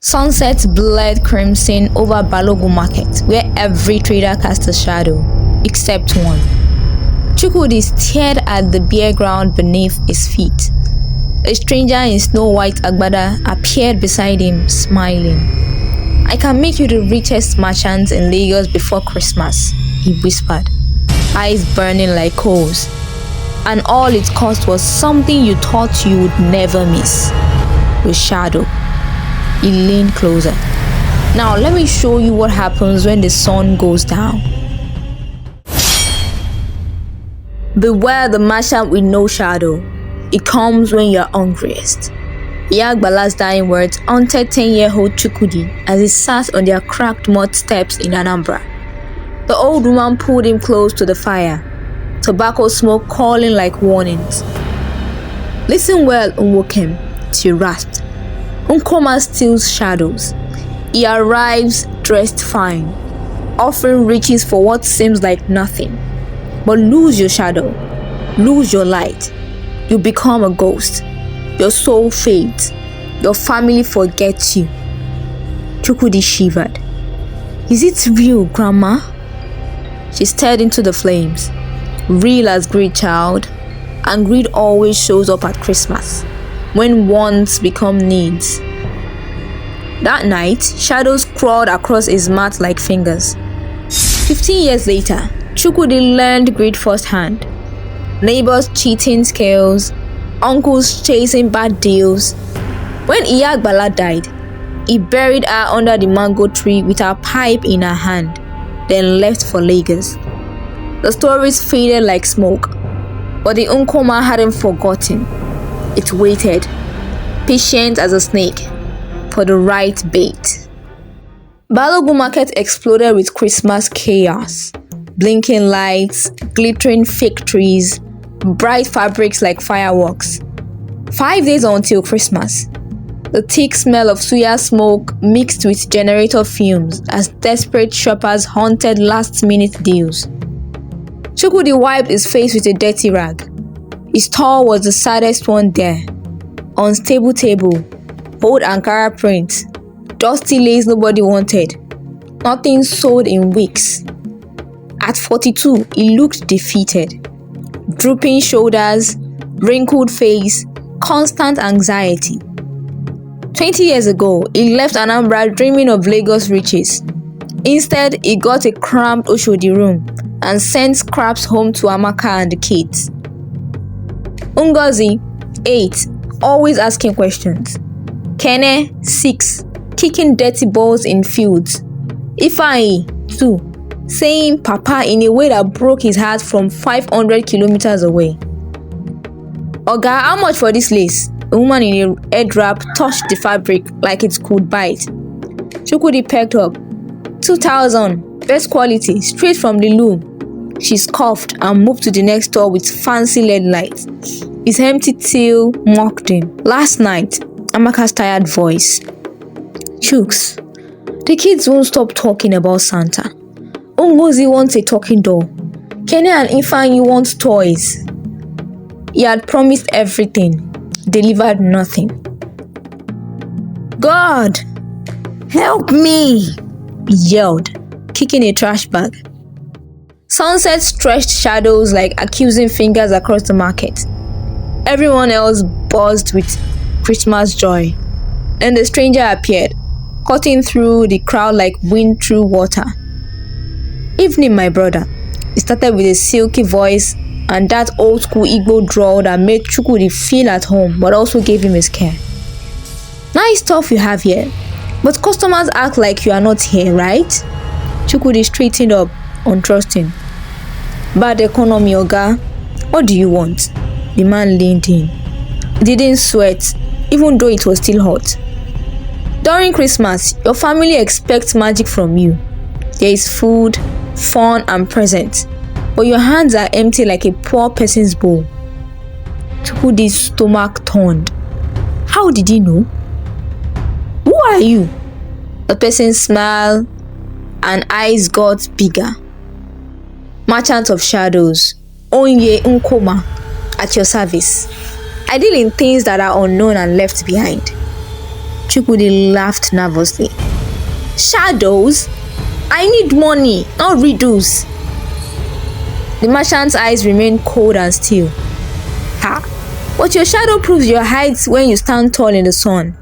Sunset bled crimson over Balogun Market, where every trader cast a shadow, except one. Chukwudi stared at the bare ground beneath his feet. A stranger in snow-white agbada appeared beside him, smiling. "I can make you the richest merchant in Lagos before Christmas," he whispered, eyes burning like coals. And all it cost was something you thought you would never miss: your shadow. He leaned closer. "Now let me show you what happens when the sun goes down." Beware the merchant with no shadow. It comes when you're hungriest. Iyagbala's dying words haunted 10-year-old Chukwudi as he sat on their cracked mud steps in Anambra. The old woman pulled him close to the fire, tobacco smoke calling like warnings. "Listen well, Nwokem," she rasped. "Nkoma steals shadows. He arrives dressed fine, offering riches for what seems like nothing. But lose your shadow, lose your light, you become a ghost. Your soul fades. Your family forgets you." Chukwudi shivered. "Is it real, Grandma?" She stared into the flames. "Real as greed, child. And greed always shows up at Christmas, when wants become needs." That night, shadows crawled across his mat like fingers. 15 years later, Chukwudi learned greed firsthand. Neighbors cheating scales, uncles chasing bad deals. When Iyagbala died, he buried her under the mango tree with her pipe in her hand, then left for Lagos. The stories faded like smoke, but the Nkoma hadn't forgotten. It waited, patient as a snake, for the right bait. Balogun Market exploded with Christmas chaos. Blinking lights, glittering fake trees, bright fabrics like fireworks. 5 days until Christmas. The thick smell of suya smoke mixed with generator fumes as desperate shoppers hunted last-minute deals. Chukwudi wiped his face with a dirty rag. His stall was the saddest one there. Unstable table, old Ankara print, dusty lace nobody wanted. Nothing sold in weeks. At 42, he looked defeated. Drooping shoulders, wrinkled face, constant anxiety. 20 years ago, he left Anambra dreaming of Lagos riches. Instead, he got a cramped Oshodi room and sent scraps home to Amaka and the kids. Ngozi, 8, always asking questions. Kene, 6, kicking dirty balls in fields. Ifeanyi, 2, saying Papa in a way that broke his heart from 500 kilometers away. "Oga, how much for this lace?" A woman in a head wrap touched the fabric like it could bite. Chukwudi pecked up. 2,000, best quality, straight from the loom. She scoffed and moved to the next store with fancy LED lights. His empty till mocked him. Last night, Amaka's tired voice. "Chooks, the kids won't stop talking about Santa. Ngozi wants a talking doll. Kenny and Ifeanyi want toys." He had promised everything, delivered nothing. "God, help me!" he yelled, kicking a trash bag. Sunset stretched shadows like accusing fingers across the market. Everyone else buzzed with Christmas joy. Then the stranger appeared, cutting through the crowd like wind through water. "Evening, my brother." He started with a silky voice and that old school Igbo drawl that made Chukwudi feel at home but also gave him a scare. "Nice stuff you have here, but customers act like you are not here, right?" Chukwudi straightened up, untrusting. "Bad economy, Oga. What do you want?" The man leaned in. He didn't sweat, even though it was still hot. "During Christmas, your family expects magic from you. There is food, fun and presents, but your hands are empty like a poor person's bowl." Chukwudi's stomach turned. How did he know? "Who are you?" The person smiled and eyes got bigger. "Merchant of shadows, Onye Nkoma, at your service. I deal in things that are unknown and left behind." Chukwudi laughed nervously. Shadows? I need money, not riddles. The merchant's eyes remained cold and still. Ha! But your shadow proves your height when you stand tall in the sun.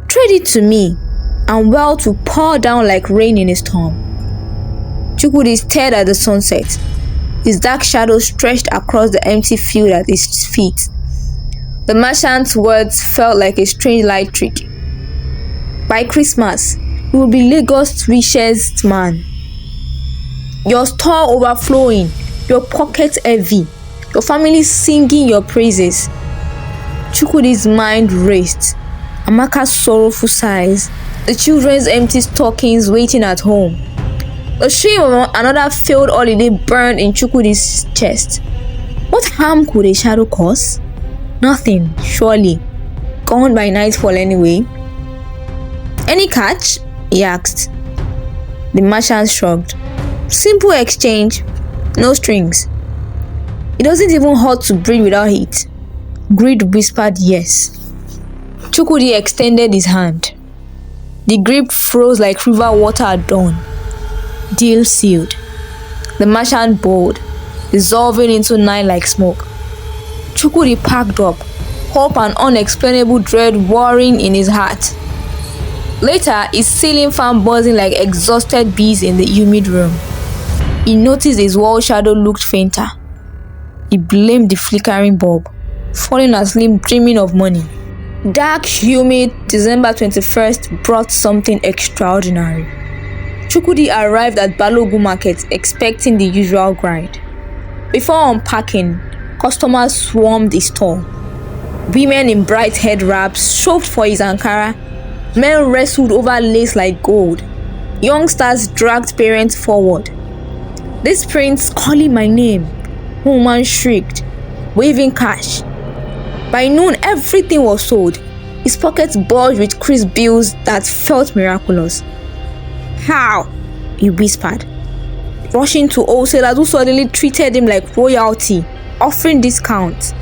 Trade it to me, and wealth will pour down like rain in a storm. Chukwudi stared at the sunset. His dark shadow stretched across the empty field at his feet. The merchant's words felt like a strange light trick. By Christmas, you will be Lagos' richest man. Your store overflowing, your pockets heavy, your family singing your praises. Chukwudi's mind raced. Amaka's sorrowful sighs, the children's empty stockings waiting at home. The shame of another failed holiday burned in Chukwudi's chest. What harm could a shadow cause? Nothing, surely. Gone by nightfall anyway. Any catch? He asked. The merchant shrugged. Simple exchange, no strings. It doesn't even hurt to breathe without heat. Greed whispered yes. Chukwudi extended his hand. The grip froze like river water at dawn. Deal sealed. The merchant bowed, dissolving into night like smoke. Chukwudi packed up, hope and unexplainable dread warring in his heart. Later, his ceiling fan buzzing like exhausted bees in the humid room. He noticed his wall shadow looked fainter. He blamed the flickering bulb, falling asleep dreaming of money. Dark, humid December 21st brought something extraordinary. Chukwudi arrived at Balogu Market expecting the usual grind. Before unpacking, customers swarmed his store. Women in bright head wraps shoved for his Ankara. Men wrestled over lace like gold. Youngsters dragged parents forward. This prince calling my name, woman shrieked, waving cash. By noon, everything was sold. His pockets bulged with crisp bills that felt miraculous. How? He whispered, rushing to wholesalers who suddenly treated him like royalty, offering discounts.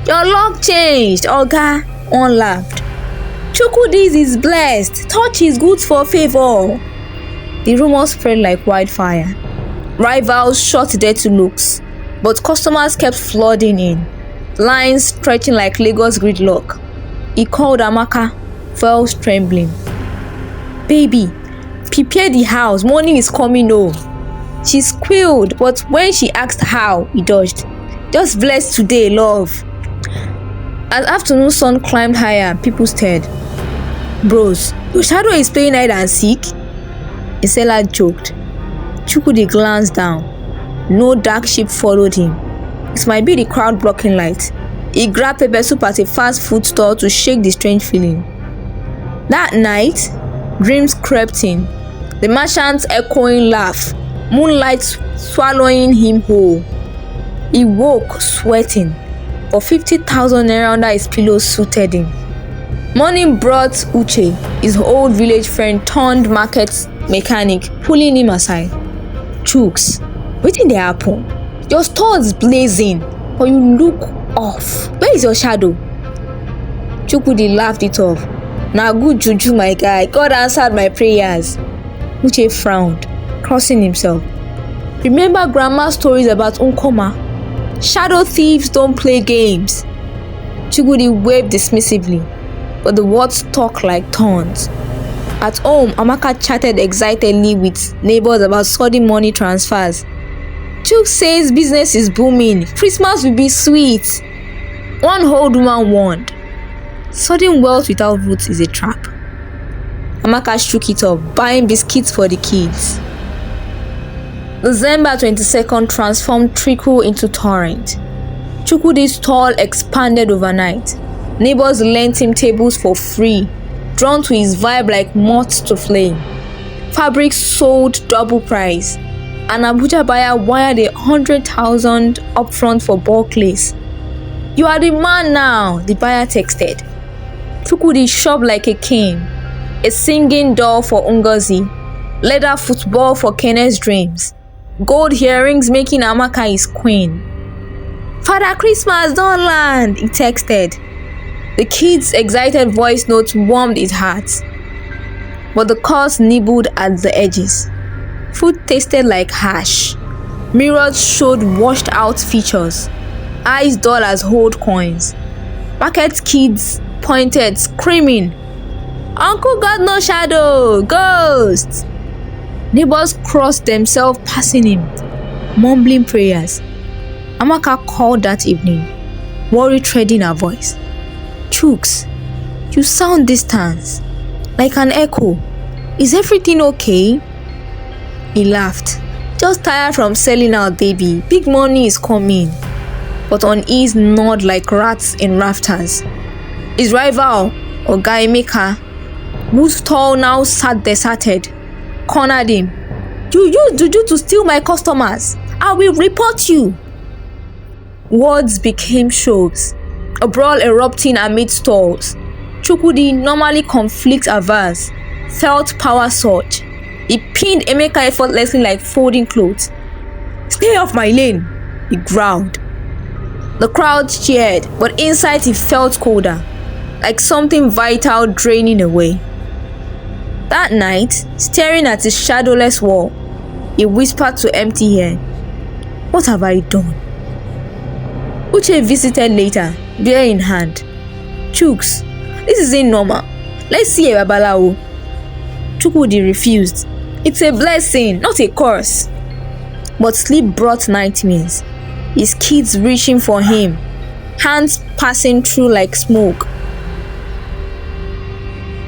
Your luck changed, Oga, one laughed. Chukwudi is blessed. Touch his goods for favor. The rumors spread like wildfire. Rivals shot dirty looks, but customers kept flooding in. Lines stretching like Lagos gridlock. He called Amaka, voice trembling. Baby, prepare the house. Morning is coming home. She squealed, but when she asked how, he dodged. Just blessed today, love. As afternoon sun climbed higher, people stared. Bros, your shadow is playing hide and seek? A seller joked. Chukwudi glanced down. No dark sheep followed him. It might be the crowd blocking light. He grabbed pepper soup at a fast food store to shake the strange feeling. That night, dreams crept in. The merchant's echoing laugh, moonlight swallowing him whole. He woke sweating, but 50,000 naira under his pillow suited him. Morning brought Uche, his old village friend turned market mechanic, pulling him aside. Chooks, wetin dey happen? Your store is blazing, but you look off. Where is your shadow? Chukwudi laughed it off. Na good juju, my guy. God answered my prayers. Uche frowned, crossing himself. Remember grandma's stories about Nkoma? Shadow thieves don't play games. Chukwudi waved dismissively, but the words stuck like thorns. At home, Amaka chatted excitedly with neighbors about sudden money transfers. Chuk says business is booming. Christmas will be sweet. One old woman warned. Sudden wealth without roots is a trap. Amaka shook it off, buying biscuits for the kids. December 22nd transformed trickle into torrent. Chukwudi's stall expanded overnight. Neighbors lent him tables for free, drawn to his vibe like moths to flame. Fabrics sold double price. An Abuja buyer wired 100,000 upfront for bulk lace. You are the man now, the buyer texted. Chukwudi shopped like a king. A singing doll for Ngozi. Leather football for Kenneth's dreams. Gold earrings making Amaka his queen. Father Christmas don't land, he texted. The kid's excited voice notes warmed his heart, but the curse nibbled at the edges. Food tasted like ash. Mirrors showed washed out features. Eyes dull as old coins. Market kids pointed, screaming, "Uncle got no shadow! Ghost!" Neighbors crossed themselves passing him, mumbling prayers. Amaka called that evening, worry treading her voice. "Chooks, you sound distant, like an echo. Is everything okay?" He laughed. "Just tired from selling out, baby. Big money is coming." But unease gnawed like rats in rafters. His rival, Oga Emeka, whose stall now sat deserted, cornered him. "You used juju to steal my customers. I will report you." Words became shows, a brawl erupting amid stalls. Chukwudi, normally conflict averse, felt power surge. He pinned Emeka effortlessly like folding clothes. "Stay off my lane," he growled. The crowd cheered, but inside he felt colder, like something vital draining away. That night, staring at his shadowless wall, he whispered to empty air, "What have I done?" Uche visited later, beer in hand. "Chooks, this isn't normal. Let's see a babalawo." Chukwudi refused. "It's a blessing, not a curse." But sleep brought nightmares. His kids reaching for him, hands passing through like smoke.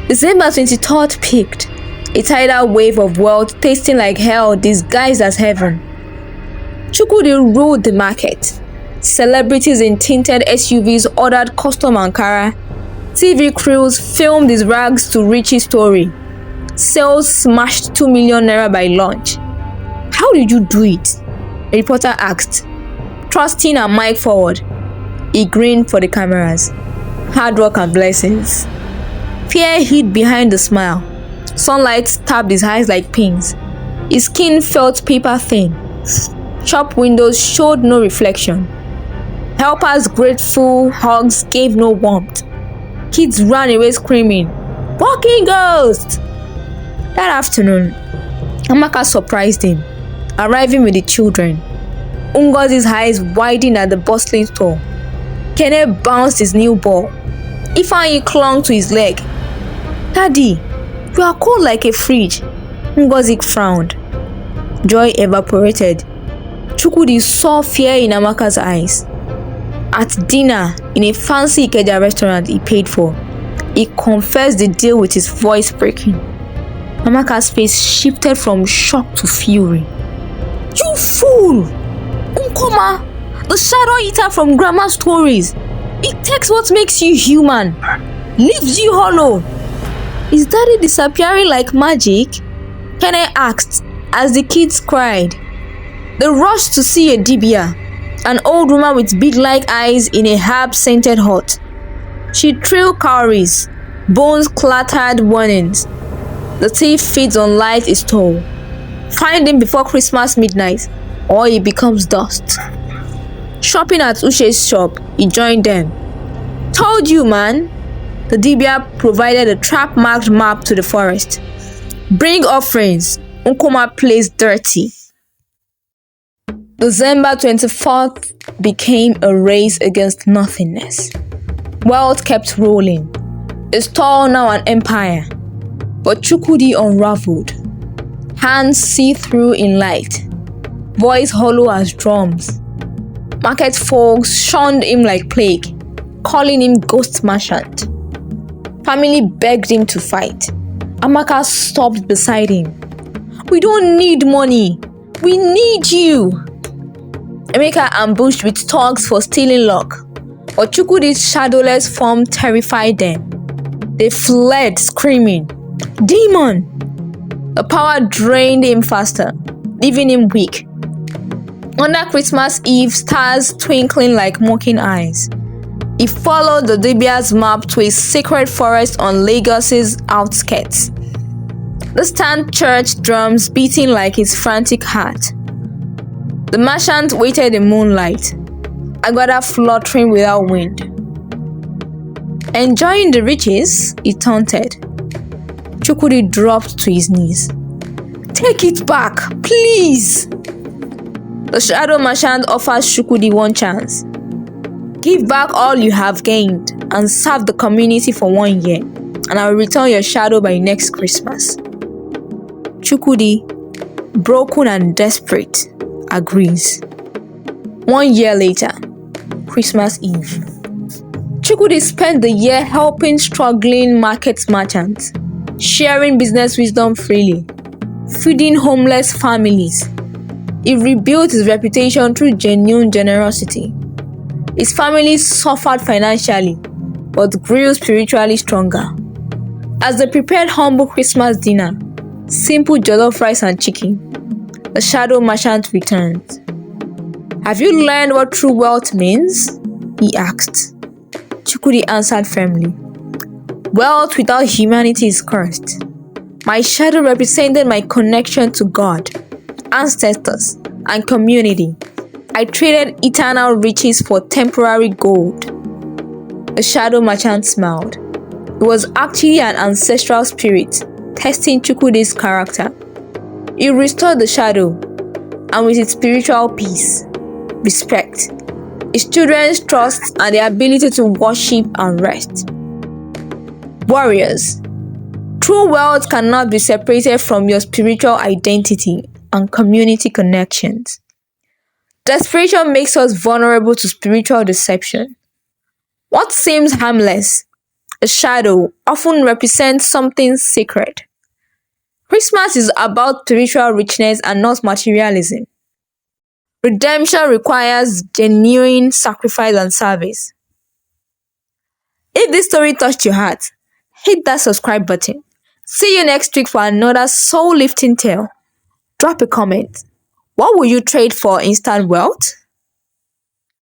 December 23rd peaked, a tidal wave of wealth tasting like hell disguised as heaven. Chukwudi ruled the market. Celebrities in tinted SUVs ordered custom Ankara. TV crews filmed his rags to riches story. Sales smashed 2 million naira by lunch. "How did you do it?" a reporter asked, thrusting a mic forward. He grinned for the cameras. "Hard work and blessings." Fear hid behind the smile. Sunlight stabbed his eyes like pins. His skin felt paper thin. Shop windows showed no reflection. Helpers' grateful hugs gave no warmth. Kids ran away screaming, "Walking ghost!" That afternoon, Amaka surprised him, arriving with the children. Ngozi's eyes widened at the bustling store. Kene bounced his new ball. Ifeanyi clung to his leg. "Daddy, you are cold like a fridge." Ngozi frowned. Joy evaporated. Chukwudi saw fear in Amaka's eyes. At dinner in a fancy Ikeja restaurant he paid for, he confessed the deal with his voice breaking. Amaka's face shifted from shock to fury. "You fool! Nkoma, the shadow eater from grandma stories. It takes what makes you human, leaves you hollow." "Is Daddy disappearing like magic?" Kene asked as the kids cried. They rushed to see a dibia, an old woman with bead-like eyes in a herb-scented hut. She trailed cowries, bones clattered warnings. The thief feeds on light is told. Find him before Christmas midnight, or he becomes dust. Shopping at Uche's shop, he joined them. "Told you, man." The dibia provided a trap-marked map to the forest. "Bring offerings. Nkoma plays dirty." December 24th became a race against nothingness. Wealth kept rolling. A store, now an empire. But Chukwudi unraveled. Hands see-through in light. Voice hollow as drums. Market folks shunned him like plague, calling him ghost merchant. Family begged him to fight. Amaka stopped beside him. "We don't need money. We need you." Emeka ambushed with thugs for stealing luck, but Chukwudi's shadowless form terrified them. They fled screaming, "Demon!" The power drained him faster, leaving him weak. Under Christmas Eve, stars twinkling like mocking eyes. He followed the dibia's map to a sacred forest on Lagos's outskirts. Distant church drums beating like his frantic heart. The merchant waited in moonlight, agbada fluttering without wind. Enjoying the riches, he taunted. Chukwudi dropped to his knees. Take it back, please! The shadow merchant offers Chukwudi one chance. Give back all you have gained and serve the community for 1 year, and I will return your shadow by next Christmas. Chukwudi, broken and desperate, agrees. 1 year later, Christmas Eve. Chukwudi spent the year helping struggling market merchants, sharing business wisdom freely, feeding homeless families. He rebuilt his reputation through genuine generosity. His family suffered financially, but grew spiritually stronger. As they prepared humble Christmas dinner, simple jollof rice and chicken, the shadow merchant returned. Have you learned what true wealth means? He asked. Chukwudi answered firmly. Wealth without humanity is cursed. My shadow represented my connection to God, ancestors, and community. I traded eternal riches for temporary gold. The shadow merchant smiled. It was actually an ancestral spirit testing Chukwudi's character. He restored the shadow, and with its spiritual peace, respect, his children's trust, and the ability to worship and rest. Warriors, true wealth cannot be separated from your spiritual identity and community connections. Desperation makes us vulnerable to spiritual deception. What seems harmless, a shadow, often represents something sacred. Christmas is about spiritual richness and not materialism. Redemption requires genuine sacrifice and service. If this story touched your heart, hit that subscribe button. See you next week for another soul-lifting tale. Drop a comment. What will you trade for instant wealth?